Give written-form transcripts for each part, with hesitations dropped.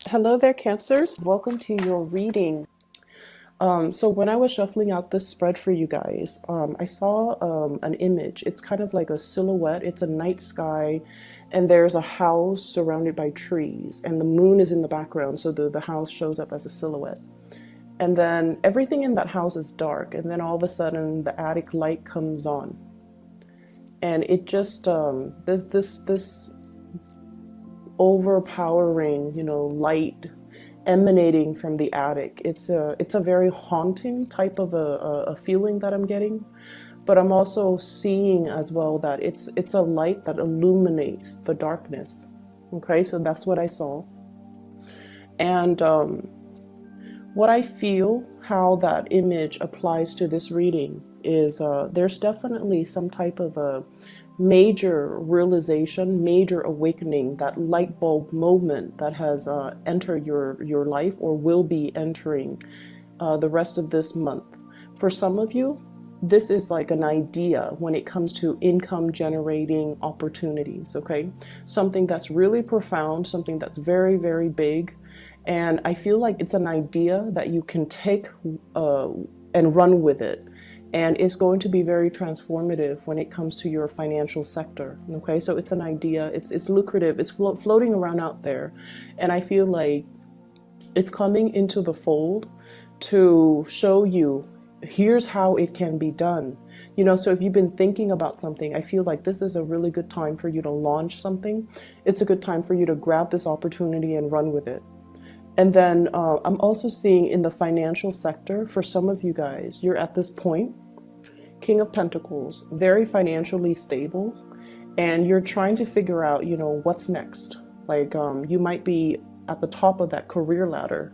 Hello there, Cancers. Welcome to your reading. So when I was shuffling out this spread for you guys, I saw an image. It's kind of like a silhouette. It's a night sky, and there's a house surrounded by trees, and the moon is in the background, so the house shows up as a silhouette. And then everything in that house is dark, and then all of a sudden the attic light comes on, and it just there's this overpowering, light emanating from the attic. It's a very haunting type of a feeling that I'm getting, but I'm also seeing as well that it's a light that illuminates the darkness. Okay, so that's what I saw. And what I feel, how that image applies to this reading is there's definitely some type of a major realization, major awakening, that light bulb moment that has entered your life or will be entering the rest of this month. For some of you, this is like an idea when it comes to income generating opportunities, okay? Something that's really profound, something that's very, very big. And I feel like it's an idea that you can take and run with it. And it's going to be very transformative when it comes to your financial sector. Okay, so it's an idea, it's lucrative, it's floating around out there. And I feel like it's coming into the fold to show you here's how it can be done. So if you've been thinking about something, I feel like this is a really good time for you to launch something. It's a good time for you to grab this opportunity and run with it. And then I'm also seeing in the financial sector, for some of you guys, you're at this point, King of Pentacles, very financially stable, and you're trying to figure out, what's next. Like you might be at the top of that career ladder,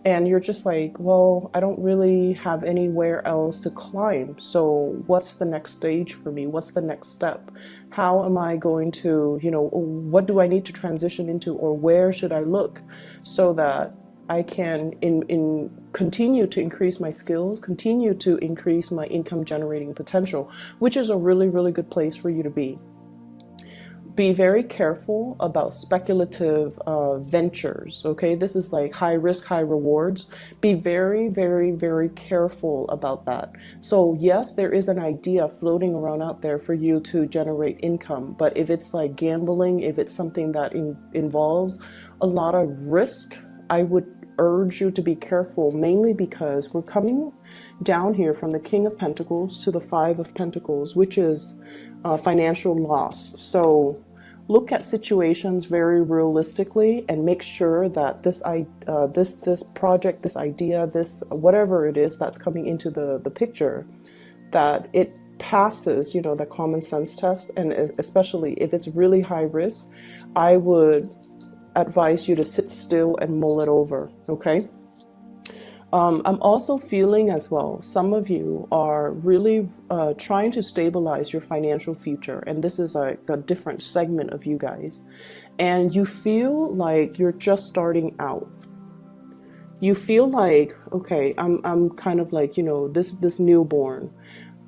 and you're just like, well, I don't really have anywhere else to climb. So what's the next stage for me? What's the next step? How am I going to, what do I need to transition into, or where should I look so that I can continue to increase my skills, continue to increase my income generating potential, which is a really, really good place for you to be. Be very careful about speculative ventures, okay? This is like high risk, high rewards. Be very, very, very careful about that. So yes, there is an idea floating around out there for you to generate income, but if it's like gambling, if it's something that involves a lot of risk, I would urge you to be careful, mainly because we're coming down here from the King of Pentacles to the Five of Pentacles, which is financial loss. So look at situations very realistically and make sure that this project, this idea, this whatever it is that's coming into the picture, that it passes, the common sense test. And especially if it's really high risk, I would advise you to sit still and mull it over, okay? I'm also feeling as well, some of you are really trying to stabilize your financial future, and this is a different segment of you guys, and you feel like you're just starting out. You feel like, okay, I'm kind of like, this newborn.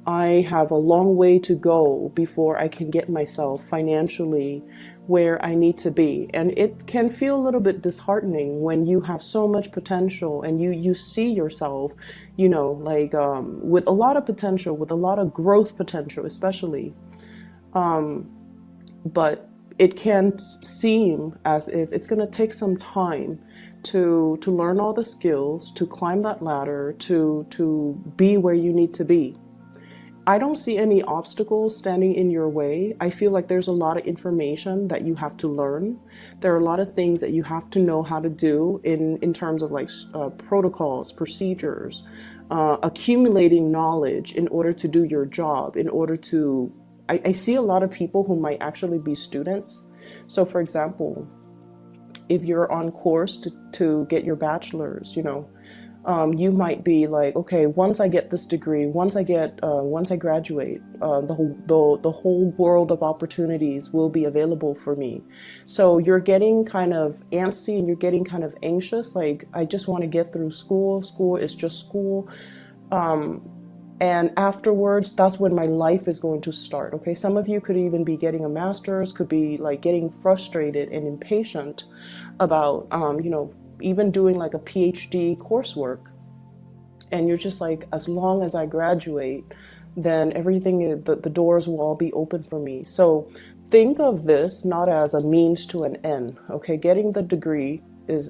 I have a long way to go before I can get myself financially where I need to be. And it can feel a little bit disheartening when you have so much potential and you see yourself, with a lot of potential, with a lot of growth potential, especially. But it can seem as if it's going to take some time to learn all the skills, to climb that ladder, to be where you need to be. I don't see any obstacles standing in your way. I feel like there's a lot of information that you have to learn. There are a lot of things that you have to know how to do in terms of like protocols, procedures, accumulating knowledge in order to do your job, in order to, I see a lot of people who might actually be students. So for example, if you're on course to get your bachelor's, you might be like, okay, once I get this degree, once I graduate, the whole world of opportunities will be available for me. So you're getting kind of antsy and you're getting kind of anxious. Like, I just want to get through school. School is just school. And afterwards, that's when my life is going to start. Okay, some of you could even be getting a master's, could be like getting frustrated and impatient about even doing like a PhD coursework. And you're just like, as long as I graduate, then everything, the doors will all be open for me. So think of this not as a means to an end. Okay, getting the degree is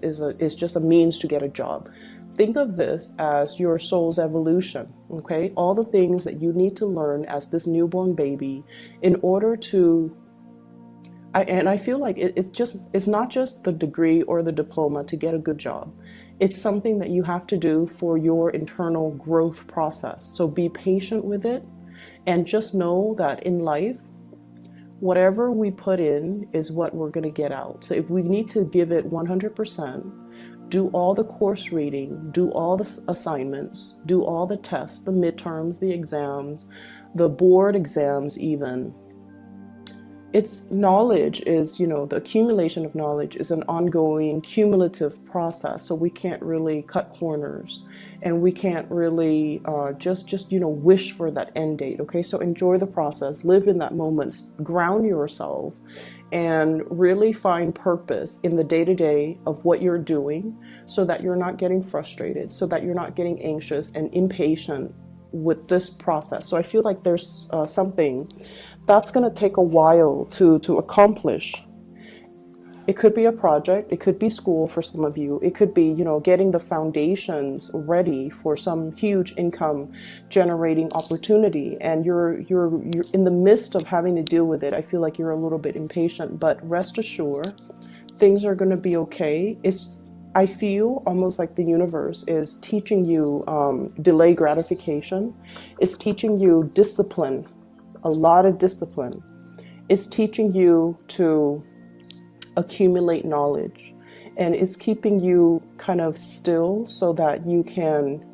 just a means to get a job. Think of this as your soul's evolution. Okay, all the things that you need to learn as this newborn baby in order to and I feel like it's not just the degree or the diploma to get a good job. It's something that you have to do for your internal growth process. So be patient with it, and just know that in life, whatever we put in is what we're going to get out. So if we need to give it 100%, do all the course reading, do all the assignments, do all the tests, the midterms, the exams, the board exams even. It's knowledge is, the accumulation of knowledge is an ongoing cumulative process. So we can't really cut corners, and we can't really just wish for that end date. Okay, so enjoy the process, live in that moment, ground yourself, and really find purpose in the day-to-day of what you're doing, so that you're not getting frustrated, so that you're not getting anxious and impatient with this process. So I feel like there's something that's going to take a while to accomplish. It could be a project, it could be school for some of you, it could be getting the foundations ready for some huge income generating opportunity, and you're in the midst of having to deal with it. I feel like you're a little bit impatient, but rest assured, things are going to be okay. I feel almost like the universe is teaching you delay gratification. It's teaching you discipline, a lot of discipline. It's teaching you to accumulate knowledge. And it's keeping you kind of still so that you can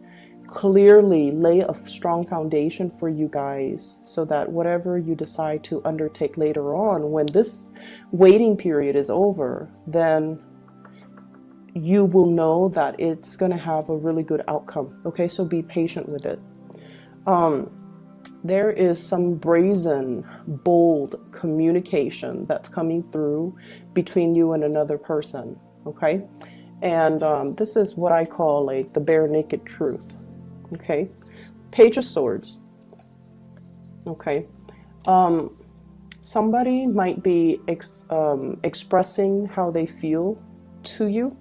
clearly lay a strong foundation for you guys, so that whatever you decide to undertake later on, when this waiting period is over, then you will know that it's going to have a really good outcome. Okay, so be patient with it. There is some brazen, bold communication that's coming through between you and another person. Okay, and this is what I call like the bare naked truth. Okay, Page of Swords. Okay, somebody might be expressing how they feel to you.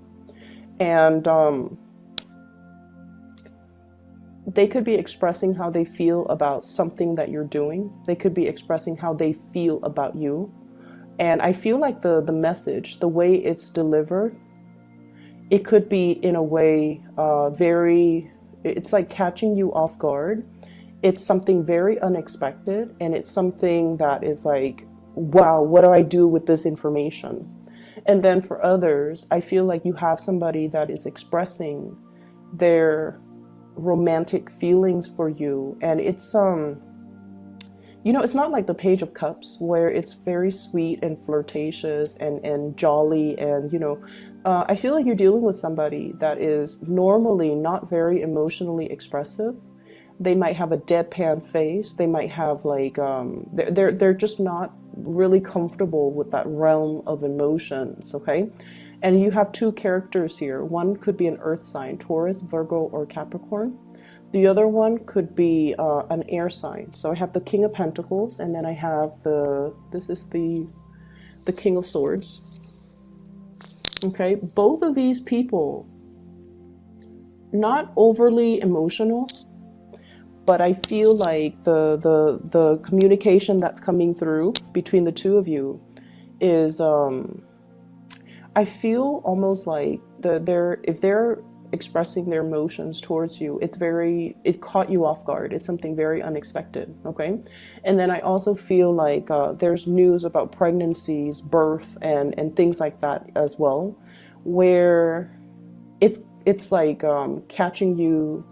And they could be expressing how they feel about something that you're doing. They could be expressing how they feel about you. And I feel like the message, the way it's delivered, it could be in a way it's like catching you off guard. It's something very unexpected, and it's something that is like, wow, what do I do with this information? And then for others, I feel like you have somebody that is expressing their romantic feelings for you. And it's, it's not like the Page of Cups where it's very sweet and flirtatious and jolly. And, I feel like you're dealing with somebody that is normally not very emotionally expressive. They might have a deadpan face. They might have like, they're just not really comfortable with that realm of emotions. Okay, and you have two characters here. One could be an earth sign, Taurus, Virgo, or Capricorn. The other one could be an air sign. So I have the King of Pentacles, and then I have this is the King of Swords. Okay, both of these people, not overly emotional, but I feel like the communication that's coming through between the two of you is, I feel almost like if they're expressing their emotions towards you, it caught you off guard. It's something very unexpected. Okay, and then I also feel like there's news about pregnancies, birth, and things like that as well, where it's like catching you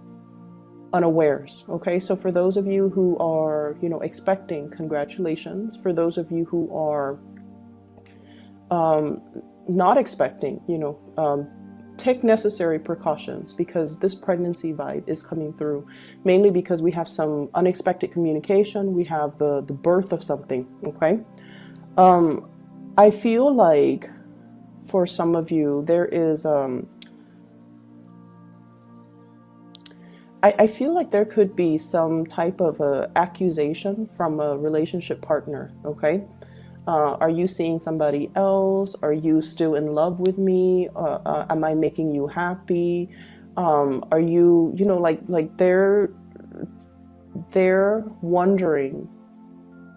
unawares. Okay, so for those of you who are expecting, congratulations. For those of you who are not expecting, take necessary precautions, because this pregnancy vibe is coming through, mainly because we have some unexpected communication. We have the birth of something. Okay. I feel like for some of you, there is, I feel like there could be some type of accusation from a relationship partner. Okay. Are you seeing somebody else? Are you still in love with me? Am I making you happy? Are you, like they're wondering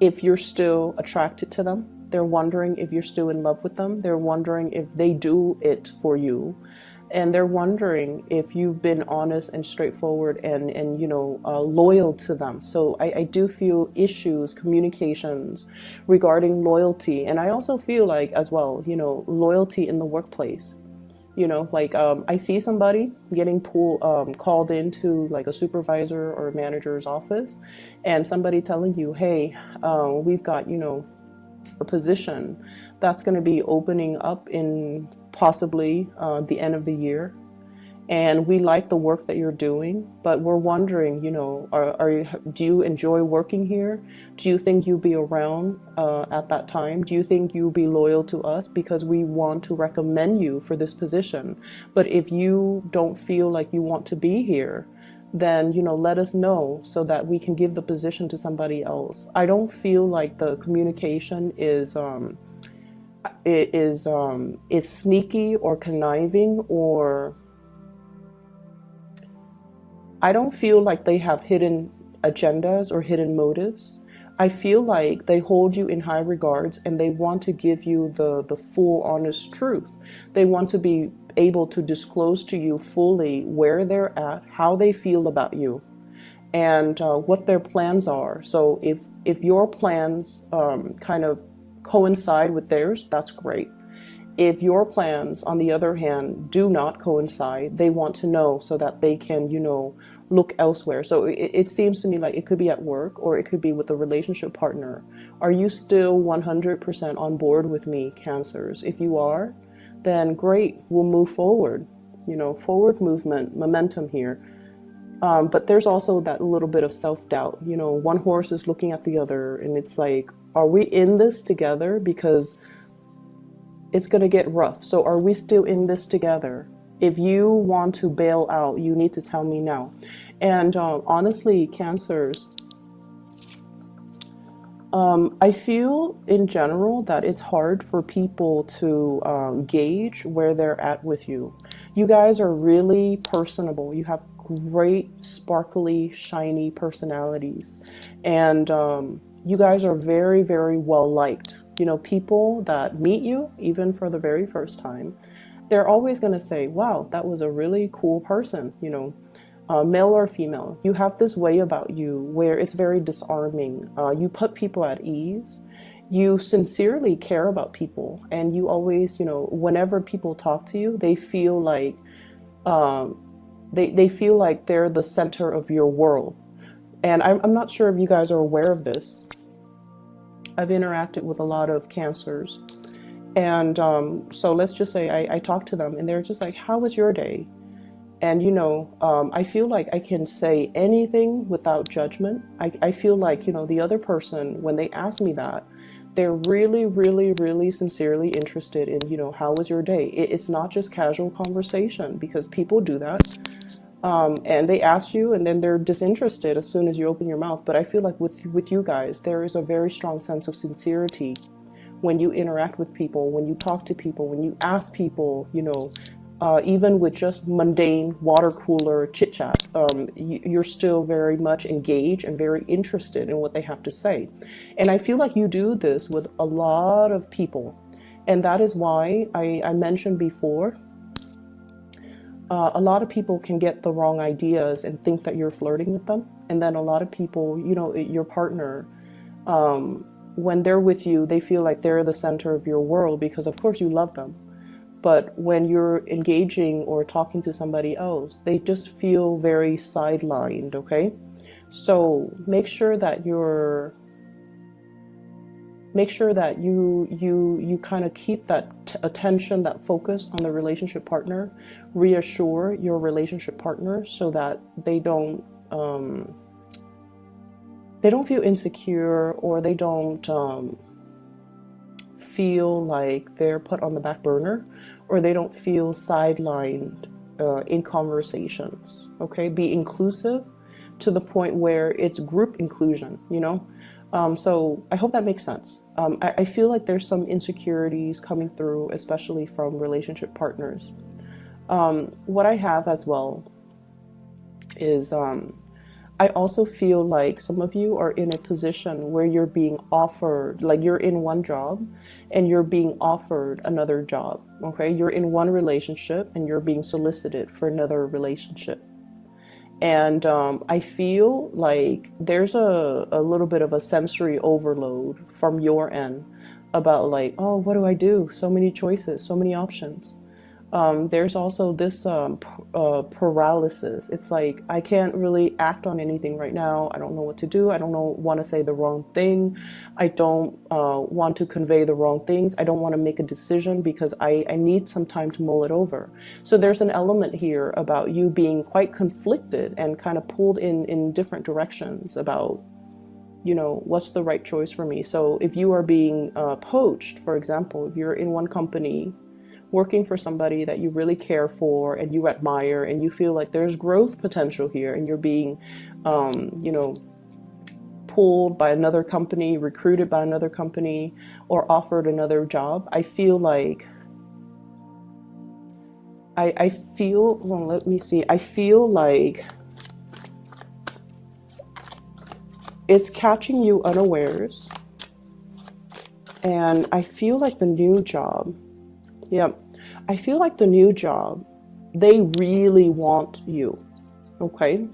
if you're still attracted to them. They're wondering if you're still in love with them. They're wondering if they do it for you. And they're wondering if you've been honest and straightforward and loyal to them. So I do feel issues, communications regarding loyalty. And I also feel like as well, loyalty in the workplace. I see somebody getting called into like a supervisor or a manager's office, and somebody telling you, hey, we've got, a position that's going to be opening up in possibly the end of the year. And we like the work that you're doing, but we're wondering, do you enjoy working here? Do you think you'll be around at that time? Do you think you'll be loyal to us? Because we want to recommend you for this position. But if you don't feel like you want to be here, then, let us know so that we can give the position to somebody else. I don't feel like the communication is sneaky or conniving, or I don't feel like they have hidden agendas or hidden motives. I feel like they hold you in high regards and they want to give you the full honest truth. They want to be able to disclose to you fully where they're at, how they feel about you, and what their plans are. So if your plans kind of coincide with theirs, that's great. If your plans, on the other hand, do not coincide, they want to know so that they can, look elsewhere. So it seems to me like it could be at work or it could be with a relationship partner. Are you still 100% on board with me, Cancers? If you are, then great, we'll move forward. Forward movement, momentum here. But there's also that little bit of self-doubt. One horse is looking at the other, and it's like, are we in this together? Because it's going to get rough. So are we still in this together? If you want to bail out, you need to tell me now. And honestly, Cancers, I feel in general that it's hard for people to gauge where they're at with you. You guys are really personable. You have great, sparkly, shiny personalities. And you guys are very, very well liked. People that meet you, even for the very first time, they're always going to say, wow, that was a really cool person, male or female. You have this way about you where it's very disarming. You put people at ease. You sincerely care about people. And you always, whenever people talk to you, they feel like they feel like they're the center of your world. And I'm not sure if you guys are aware of this. I've interacted with a lot of Cancers. And so let's just say I talk to them and they're just like, how was your day? And, I feel like I can say anything without judgment. I feel like, the other person, when they ask me that, they're really, really, really sincerely interested in, how was your day? It's not just casual conversation, because people do that. And they ask you and then they're disinterested as soon as you open your mouth. But I feel like with you guys, there is a very strong sense of sincerity when you interact with people, when you talk to people, when you ask people, even with just mundane water cooler chit chat, you're still very much engaged and very interested in what they have to say. And I feel like you do this with a lot of people. And that is why I mentioned before, a lot of people can get the wrong ideas and think that you're flirting with them. And then a lot of people, your partner, when they're with you, they feel like they're the center of your world because, of course, you love them. But when you're engaging or talking to somebody else, they just feel very sidelined, okay? So make sure that you're Make sure that you kind of keep that attention, that focus on the relationship partner. Reassure your relationship partner so that they don't feel insecure, or they don't feel like they're put on the back burner, or they don't feel sidelined in conversations. Okay, be inclusive to the point where it's group inclusion, you know. So I hope that makes sense. I feel like there's some insecurities coming through, especially from relationship partners. What I have as well is I also feel like some of you are in a position where you're being offered, like you're in one job and you're being offered another job. Okay, you're in one relationship and you're being solicited for another relationship. And I feel like there's a little bit of a sensory overload from your end about like, oh, what do I do? So many choices, so many options. There's also this paralysis. It's like, I can't really act on anything right now. I don't know what to do. I don't want to say the wrong thing. I don't want to convey the wrong things. I don't want to make a decision because I need some time to mull it over. So there's an element here about you being quite conflicted and kind of pulled in different directions about, you know, what's the right choice for me. So if you are being poached, for example, if you're in one company working for somebody that you really care for and you admire and you feel like there's growth potential here, and you're being, you know, pulled by another company, recruited by another company, or offered another job, I feel like, I feel, well, let me see, I feel like it's catching you unawares, and I feel like the new job, yep. I feel like the new job, they really want you, okay?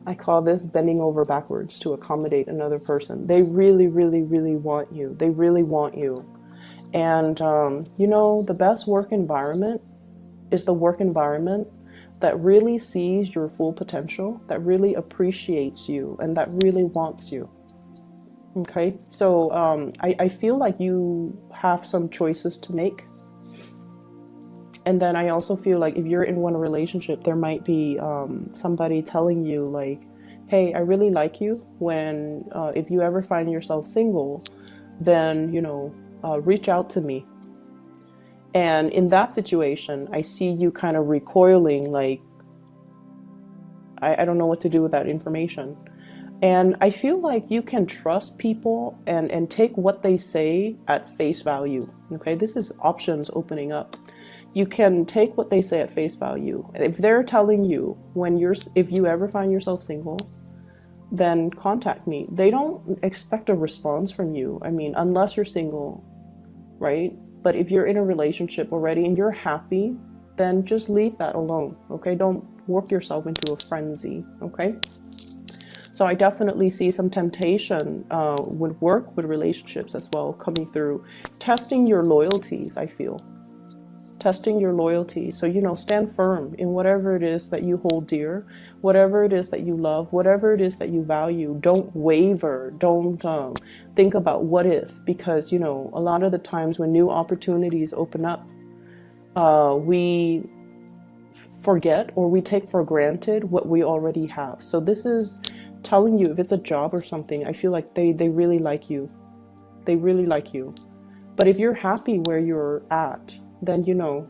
I call this bending over backwards to accommodate another person. They really, really, really want you. They really want you. And, you know, the best work environment is the work environment that really sees your full potential, that really appreciates you, and that really wants you. Okay, so I feel like you have some choices to make. And then I also feel like if you're in one relationship, there might be somebody telling you like, hey, I really like you. When if you ever find yourself single, then, you know, reach out to me. And in that situation, I see you kind of recoiling like, I don't know what to do with that information. And I feel like you can trust people and take what they say at face value. Okay, this is options opening up. You can take what they say at face value. If they're telling you if you ever find yourself single, then contact me. They don't expect a response from you. I mean, unless you're single, right? But if you're in a relationship already and you're happy, then just leave that alone. Okay, don't work yourself into a frenzy. Okay. So I definitely see some temptation with work, with relationships as well, coming through. Testing your loyalties, I feel. Testing your loyalty. So, you know, stand firm in whatever it is that you hold dear, whatever it is that you love, whatever it is that you value. Don't waver. Don't think about what if, because, you know, a lot of the times when new opportunities open up, we forget or we take for granted what we already have. So this is telling you, if it's a job or something, I feel like they really like you. They really like you. But if you're happy where you're at, then, you know,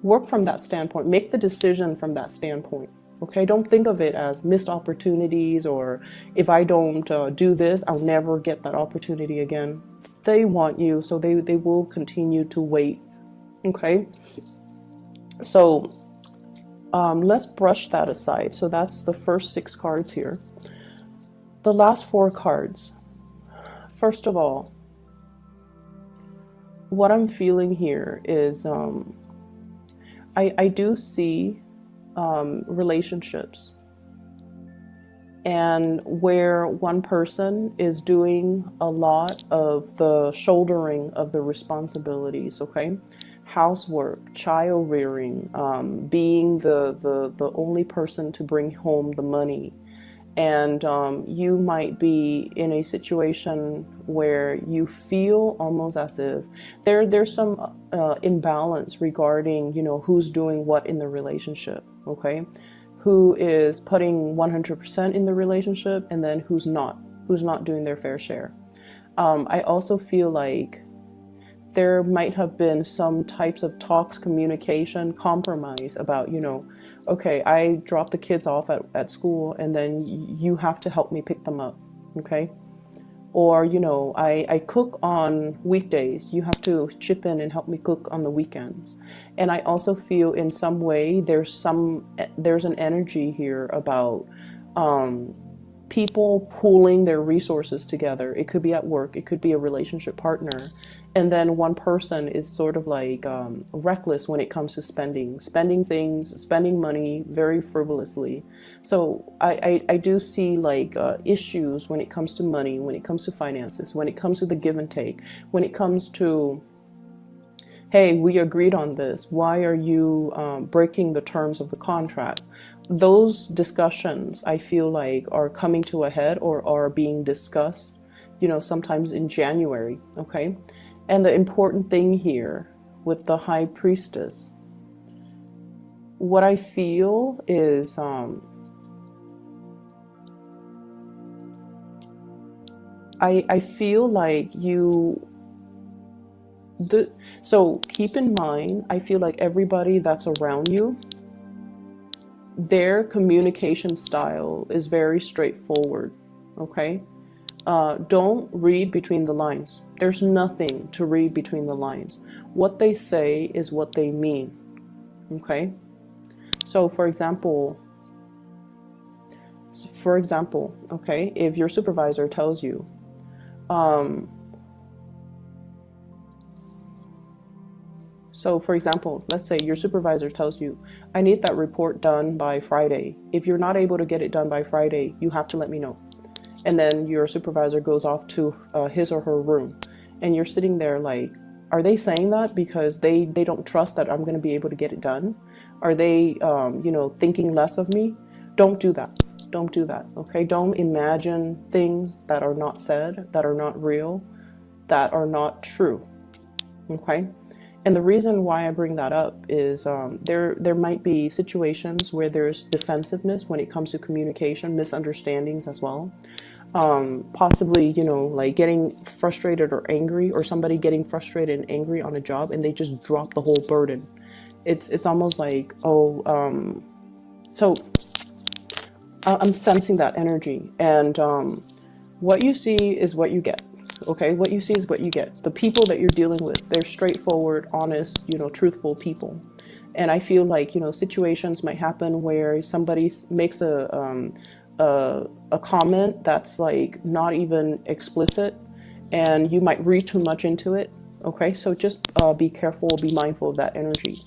work from that standpoint. Make the decision from that standpoint. Okay, don't think of it as missed opportunities, or if I don't do this, I'll never get that opportunity again. They want you, so they will continue to wait. Okay, so let's brush that aside. So that's the first 6 cards here. The last 4 cards. First of all, what I'm feeling here is I do see relationships, and where one person is doing a lot of the shouldering of the responsibilities, okay? Housework, child rearing, being the only person to bring home the money, And you might be in a situation where you feel almost as if there's some imbalance regarding, you know, who's doing what in the relationship, okay? Who is putting 100% in the relationship, and then who's not doing their fair share. I also feel like there might have been some types of talks, communication, compromise about, you know, okay, I drop the kids off at school and then you have to help me pick them up, okay? Or, you know, I cook on weekdays, you have to chip in and help me cook on the weekends. And I also feel in some way there's an energy here about people pooling their resources together. It could be at work, it could be a relationship partner, and then one person is sort of like reckless when it comes to spending things, spending money very frivolously. So I do see like issues when it comes to money, when it comes to finances, when it comes to the give and take, when it comes to, hey, we agreed on this, why are you breaking the terms of the contract? Those discussions, I feel like, are coming to a head or are being discussed, you know, sometimes in January, okay? And the important thing here with the High Priestess, what I feel is I feel like so keep in mind, I feel like everybody that's around you, their communication style is very straightforward, okay? Don't read between the lines. There's nothing to read between the lines. What they say is what they mean, okay? So for example, okay, if your supervisor tells you, so for example, let's say your supervisor tells you, I need that report done by Friday. If you're not able to get it done by Friday, you have to let me know. And then your supervisor goes off to his or her room. And you're sitting there like, are they saying that because they don't trust that I'm going to be able to get it done? Are they, you know, thinking less of me? Don't do that. Don't do that, okay? Don't imagine things that are not said, that are not real, that are not true, okay? And the reason why I bring that up is there might be situations where there's defensiveness when it comes to communication, misunderstandings as well. Possibly, you know, like getting frustrated or angry, or somebody getting frustrated and angry on a job and they just drop the whole burden. It's almost like, so I'm sensing that energy, and what you see is what you get. Okay, what you see is what you get. The people that you're dealing with, they're straightforward, honest, you know, truthful people. And I feel like, you know, situations might happen where somebody makes a comment that's like not even explicit, and you might read too much into it. Okay, so just be careful, be mindful of that energy.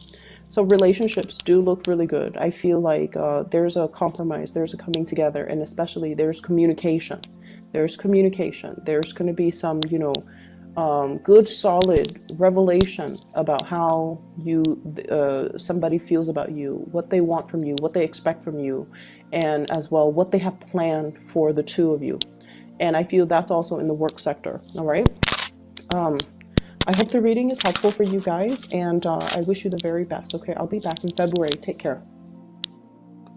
So relationships do look really good. I feel like there's a compromise, there's a coming together, and especially there's communication. There's communication. There's going to be some, you know, good, solid revelation about how somebody feels about you, what they want from you, what they expect from you, and as well what they have planned for the two of you. And I feel that's also in the work sector. All right. I hope the reading is helpful for you guys, and I wish you the very best. Okay, I'll be back in February. Take care.